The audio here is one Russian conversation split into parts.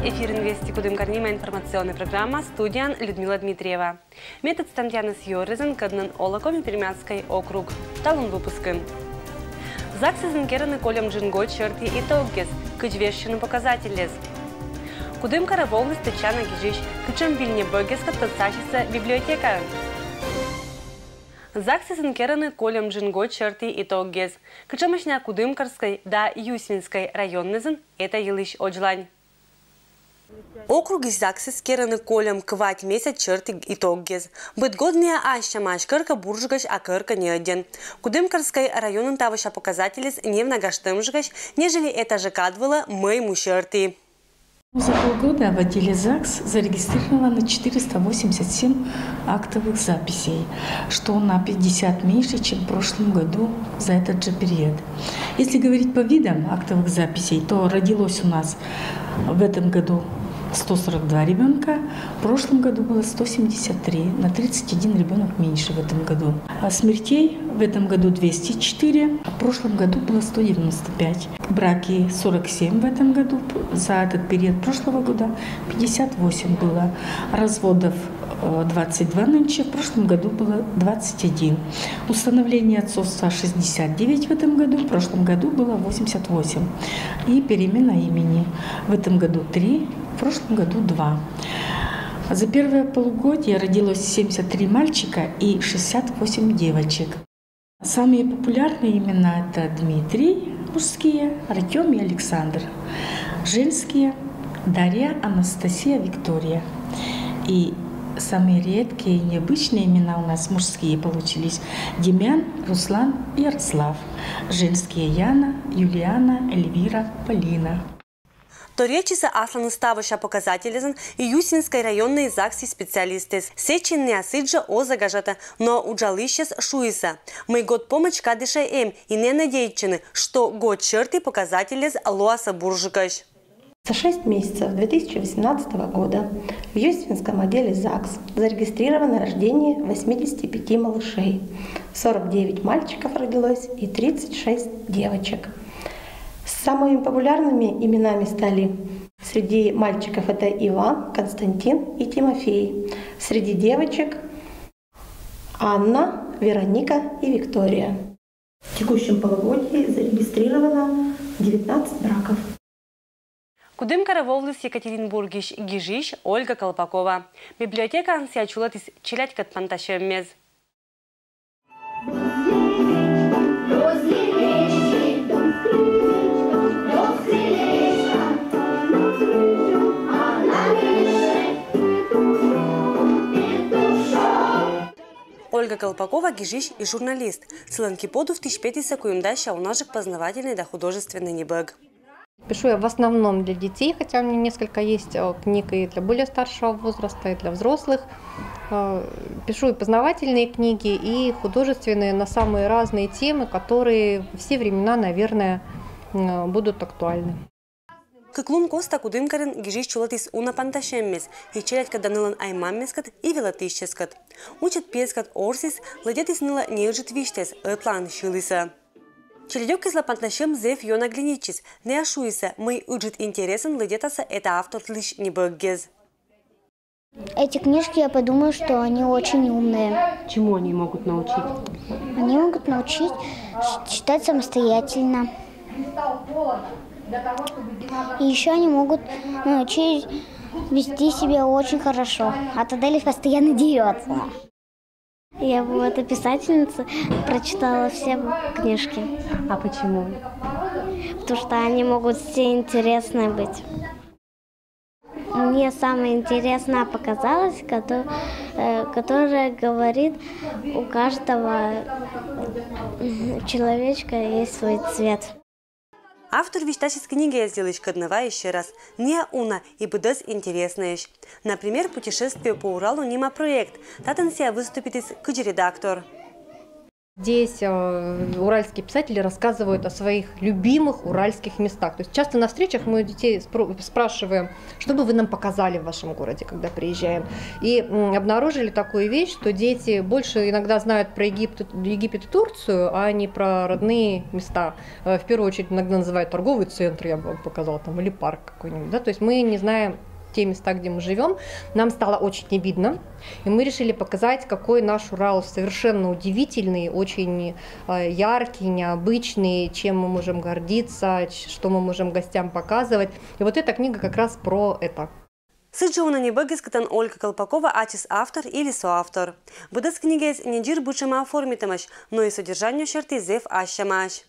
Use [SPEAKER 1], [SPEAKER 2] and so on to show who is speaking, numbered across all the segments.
[SPEAKER 1] эфир «Инвести Кудымкарнима» информационная программа, студиян Людмила Дмитриева. Метод Стантьяна Сьоррезен, Каднан Олаком, Пермянский округ. Талон выпуском. ЗАГС изенкераны колем джингот черти и тоггес, кычвещину показателес. Кудымкара волны стычана гижищ, кычам вильне богеска тацачица библиотека. ЗАГС изенкераны колем джингот черти и тоггес, кычамышня Кудымкарской да Юсминской районнезен, это елыш оджлань. Округи ЗАГС кераны колем квать месяц черти и тоггес. Быть годная ащамаш кырка буржгаш, а кырка не один. Кудымкарской районен тавыша показателес не в нагоштымжгаш, нежели это же кадвала мы черти.
[SPEAKER 2] За полгода в отделе ЗАГС зарегистрировано 487 актовых записей, что на 50 меньше, чем в прошлом году за этот же период. Если говорить по видам актовых записей, то родилось у нас в этом году 142 ребенка, в прошлом году было 173, на 31 ребенок меньше в этом году. А смертей в этом году 204, а в прошлом году было 195. Браки 47 в этом году, за этот период прошлого года 58 было. Разводов 22 нынче, в прошлом году было 21. Установление отцовства 69 в этом году, в прошлом году было 88. И перемена имени в этом году 3, в прошлом году 2. За первое полугодие родилось 73 мальчика и 68 девочек. Самые популярные имена – это Дмитрий, мужские, Артем и Александр. Женские – Дарья, Анастасия, Виктория. И самые редкие и необычные имена у нас мужские получились – Демьян, Руслан и Ярослав. Женские – Яна, Юлиана, Эльвира, Полина.
[SPEAKER 1] То речи за асланы ставыша показателезен и Юсинской районной ЗАГСи специалистес. Сечин не осыджа о загажата, но уджалищес шуиса. Мы год помощь кадыша и не надеются, что год черты показателез лоаса буржикаш.
[SPEAKER 3] За 6 месяцев 2018 года в Юсинском отделе ЗАГС зарегистрировано рождение 85 малышей. 49 мальчиков родилось и 36 девочек. Самыми популярными именами стали среди мальчиков это Иван, Константин и Тимофей. Среди девочек Анна, Вероника и Виктория. В текущем полугодии зарегистрировано 19 браков.
[SPEAKER 1] Кудымкара волнус Екатеринбургиш гижиш Ольга Колпакова. Библиотека ансия чулатис челядькат панташеммез. Ольга Колпакова – гижиш и журналист. Сыланки поду в тишпетиса куемдаща у наших познавательный да художественный небэг.
[SPEAKER 4] Пишу я в основном для детей, хотя у меня несколько есть книг и для более старшего возраста, и для взрослых. Пишу и познавательные книги, и художественные на самые разные темы, которые во все времена, наверное, будут актуальны.
[SPEAKER 1] Кыклун коста Кудымкарен гижиш чулатис уна панташеммес, и челядка данылан аймаммескат и велатищескат. Учат пескат орсис, ладетис ныла неужит виштес, этлан шилиса. Челядек изла панташем зев йона глиничис, не ашуиса, мы уджит интересен ладетаса это автор лишь не бэггез.
[SPEAKER 5] Эти книжки, я подумаю, что они очень умные.
[SPEAKER 1] Чему они могут научить?
[SPEAKER 5] Они могут научить читать самостоятельно. И еще они могут научить вести себя очень хорошо, а Тадель постоянно дерется. Я была эта писательница, прочитала все книжки.
[SPEAKER 1] А почему?
[SPEAKER 5] Потому что они могут все интересные быть. Мне самое интересное показалось, которая говорит, у каждого человечка есть свой цвет.
[SPEAKER 1] Автор вишташис книги я сделаешь одного еще раз. Не уна и будешь интересная. Например, путешествие по Уралу Нима проект. Татан себя выступит из редактор.
[SPEAKER 4] Здесь уральские писатели рассказывают о своих любимых уральских местах. То есть часто на встречах мы у детей спрашиваем, что бы вы нам показали в вашем городе, когда приезжаем. И обнаружили такую вещь, что дети больше иногда знают про Египет и Турцию, а не про родные места. В первую очередь иногда называют торговый центр, я бы вам показала, там, или парк какой-нибудь. Да? То есть мы не знаем те места, где мы живем. Нам стало очень обидно, и мы решили показать, какой наш Урал совершенно удивительный, очень яркий, необычный, чем мы можем гордиться, что мы можем гостям показывать. И вот эта книга как раз про это.
[SPEAKER 1] Сыджауна небыгискатан Ольга Колпакова атис автор или соавтор. Будас книгез не дир бучама оформитамаш, но и содержанию черты зев ащамаш.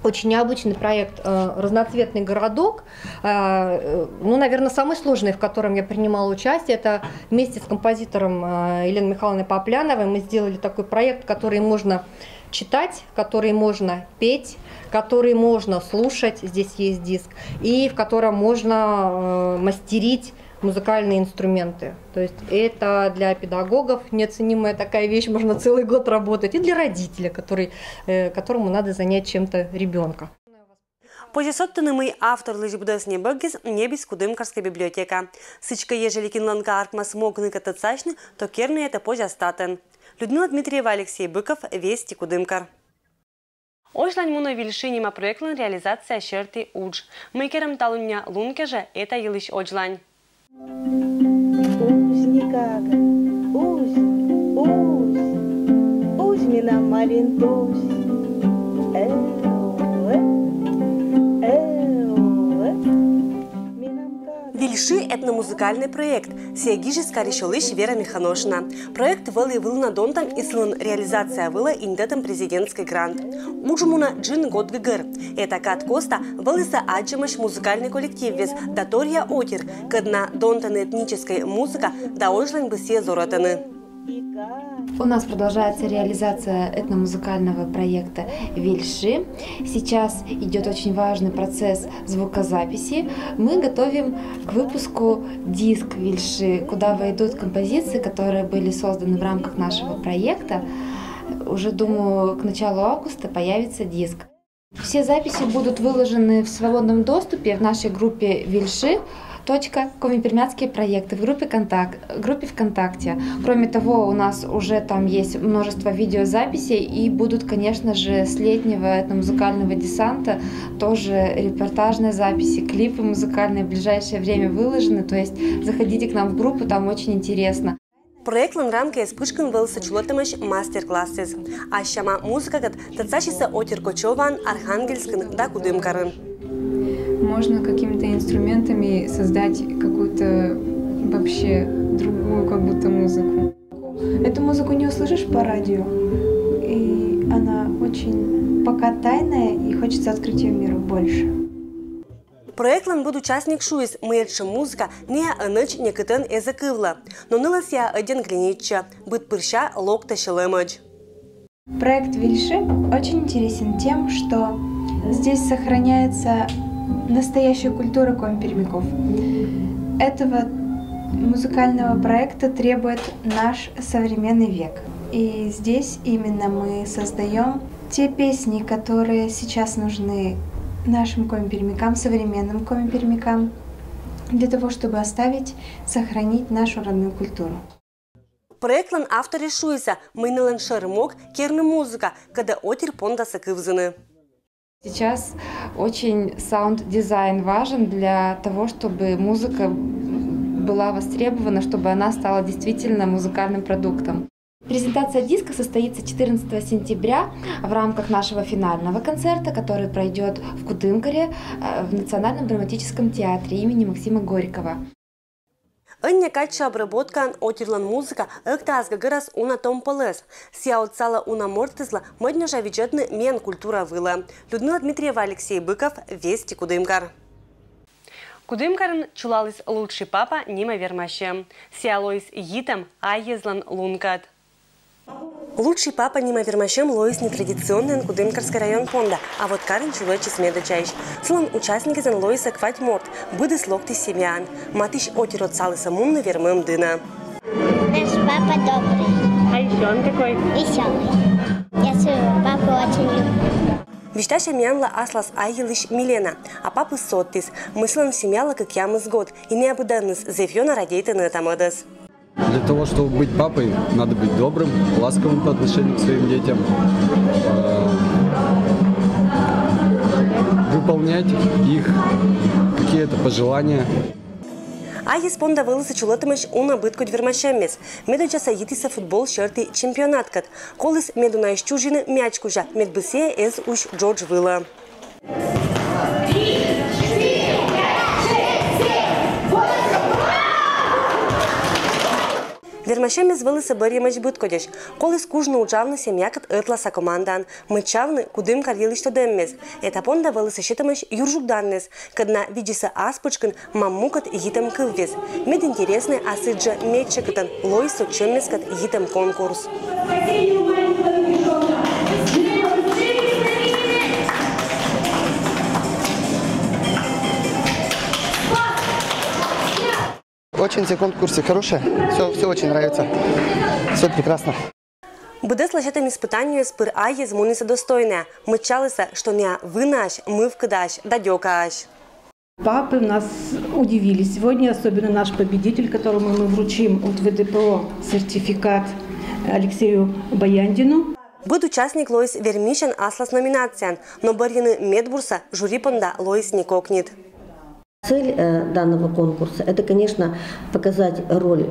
[SPEAKER 4] Очень необычный проект «Разноцветный городок». Ну, наверное, самый сложный, в котором я принимала участие. Это вместе с композитором Еленой Михайловной Попляновой мы сделали такой проект, который можно читать, который можно петь, который можно слушать, здесь есть диск, и в котором можно мастерить музыкальные инструменты. То есть это для педагогов неоценимая такая вещь, можно целый год работать, и для родителя, которому надо занять чем-то ребенка.
[SPEAKER 1] Позисоттанымый автор лыжбудас небыгис небис Кудымкарская библиотека. Сычка ежели кинланка аркмас могны катацачны, то керны это позястатен. Людмила Дмитриева, Алексей Быков, Вести Кудымкар. Ошлань муна вильшинима проектлан реализация черты удж. Мейкером талуня лункеже это елыш оджлань.
[SPEAKER 6] Узникага, уз меня малинтусь.
[SPEAKER 1] Вильши – этномузыкальный проект. Сиагижи скорещелыш Вера Миханошина. Проект вылы на донтам и слон реализация выла индетом президентской грант. Уджумуна Джин год ггр. Это Кат Коста вылыса аджимаш музыкальный коллектив вес Датория Отир, кадна донтаны этнической музыка да ожлань бы се зоротаны.
[SPEAKER 7] У нас продолжается реализация этномузыкального проекта «Вильши». Сейчас идет очень важный процесс звукозаписи. Мы готовим к выпуску диск «Вильши», куда войдут композиции, которые были созданы в рамках нашего проекта. Уже, думаю, к началу августа появится диск. Все записи будут выложены в свободном доступе в нашей группе «Вильши». Коми-Пермяцкие проекты в группе ВКонтакте. Кроме того, у нас уже там есть множество видеозаписей и будут, конечно же, с летнего этномузыкального десанта тоже репортажные записи, клипы музыкальные в ближайшее время выложены. То есть заходите к нам в группу, там очень интересно.
[SPEAKER 1] Проектлан рамка испышкан был сочулотамаш мастер-классез. А щама музыка гад тацачиса Отир Кочеван, Архангельскан да Кудымкарын.
[SPEAKER 8] Можно какими-то инструментами создать какую-то вообще другую как будто музыку.
[SPEAKER 9] Эту музыку не услышишь по радио, и она очень пока тайная, и хочется открыть ее миру больше.
[SPEAKER 1] Проектлан буд участник шуис, мыетша музыка не аныч не кытын эзакывла, но нылася один гринича, быт пырща локта шелемадж.
[SPEAKER 9] Проект «Вильши» очень интересен тем, что здесь сохраняется настоящая культура коми-пермяков. Этого музыкального проекта требует наш современный век. И здесь именно мы создаем те песни, которые сейчас нужны нашим коми-пермякам, современным коми-пермякам, для того, чтобы оставить, сохранить нашу родную культуру.
[SPEAKER 1] Проектлан автор решуется, мы налан шармок, керна музыка, когда отир понда сакывзаны.
[SPEAKER 7] Сейчас очень саунд-дизайн важен для того, чтобы музыка была востребована, чтобы она стала действительно музыкальным продуктом. Презентация диска состоится 14 сентября в рамках нашего финального концерта, который пройдет в Кудымкаре в Национальном драматическом театре имени Максима Горького.
[SPEAKER 1] Анне кача обработка отирлан музыка, ыктазга гырас уна томполес. Сяутсала уна мортызла, моднежа виджетны мен культура выла. Людмила Дмитриева, Алексей Быков, Вести Кудымкар. Кудымкарын чулалыс лучший папа Нима Вермаще. Сиалоис йитам айезлан лункат. Лучший папа Нима Вермащем лоис нетрадиционный Кудымкарский район Понда, а вот Карен чулочи смеда чайш. Слон участники зен лоиса квать морт, быдыс локти семьян. Матыш отирот салыса мумны вермым дына.
[SPEAKER 5] Наш папа добрый.
[SPEAKER 1] А еще он какой?
[SPEAKER 5] Веселый.
[SPEAKER 1] Вишташа мянла аслас айелыш Милена, а папы соттис. Мыслен семьяла как ямыз год. И необыданность зевьёна радейта на тамадас.
[SPEAKER 10] Для того, чтобы быть папой, надо быть добрым, ласковым по отношению к своим детям, выполнять их какие-то пожелания.
[SPEAKER 1] Айес понда вылысы чулатымыш уна бытку двермашеммес. Медуча саитиса футбол шерти чемпионаткат. Колыс меду на ищужины мячкужа. Медбысея эз уж Джордж Вилла. Вермашемес вылысы бърьямаш бъткодеш. Колес кужно учавны семьякът ытласа командан. Мычавны кудым карьелишто деммес. Етапонда вылысы шитамаш юржукданнес. Кадна видиса аспычкын маммукат йитам кыввес. Мед интересный асыджа метчекытын лойсо чеммескат йитам конкурс.
[SPEAKER 11] Очень все конкурсы хорошие, все очень нравится, все прекрасно.
[SPEAKER 1] Буде слышатым испытанию спыр айез муниса достойная. Мычалыса, что не вынаш, мы вкадаш, дадёкаш.
[SPEAKER 12] Папы нас удивили. Сегодня особенно наш победитель, которому мы вручим от ВДПО сертификат Алексею Баяндину.
[SPEAKER 1] Будет участник Лоис Вермишен аслас номинациям, но барьяны медбурса жюри понда Лоис не кокнет.
[SPEAKER 13] Цель данного конкурса – это, конечно, показать роль,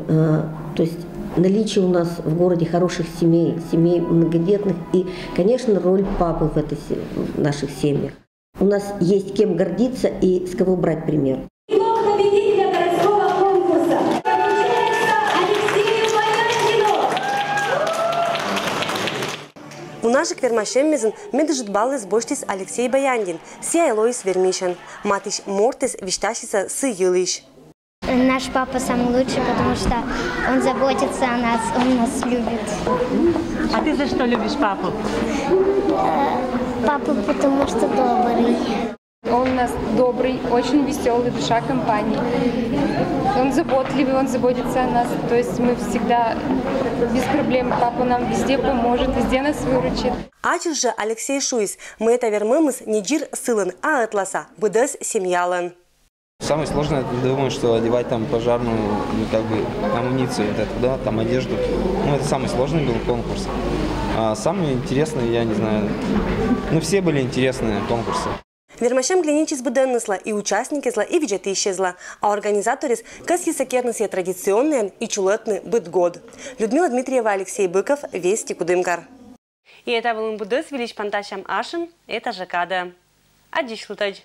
[SPEAKER 13] то есть наличие у нас в городе хороших семей, семей многодетных и, конечно, роль папы в наших семьях. У нас есть кем гордиться и с кого брать пример.
[SPEAKER 14] Победителя городского конкурса Алексею Баяндину.
[SPEAKER 1] У наших вермашеммезен меджит баллы сбоштис Алексей Баяндин, сия Лоис Вермишен, матиш мортис вишташиса сы юлиш.
[SPEAKER 5] Наш папа самый лучший, потому что он заботится о нас, он нас любит.
[SPEAKER 1] А ты за что любишь папу?
[SPEAKER 5] Папа, потому что добрый.
[SPEAKER 8] Он у нас добрый, очень веселый, душа компании. Он заботливый, он заботится о нас. То есть мы всегда без проблем. Папа нам везде поможет, везде нас выручит.
[SPEAKER 1] Ачиш же Алексей Шуис, мы это вермымыз не джир сылын, а атласа, быдас семьялан.
[SPEAKER 15] Самое сложное, думаю, что одевать там пожарную, амуницию, там одежду. Это самый сложный был конкурс. А самые интересные, я не знаю, все были интересные конкурсы.
[SPEAKER 1] Вермашем глиничис быденнысла и участники зла, и виджеты исчезла, а организаторис каски сакернысы традиционные и чулетный быт год. Людмила Дмитриева, Алексей Быков, Вести Кудымкар. И это был быдыс велич панташам ашин, это жакада. Адиш лутадж.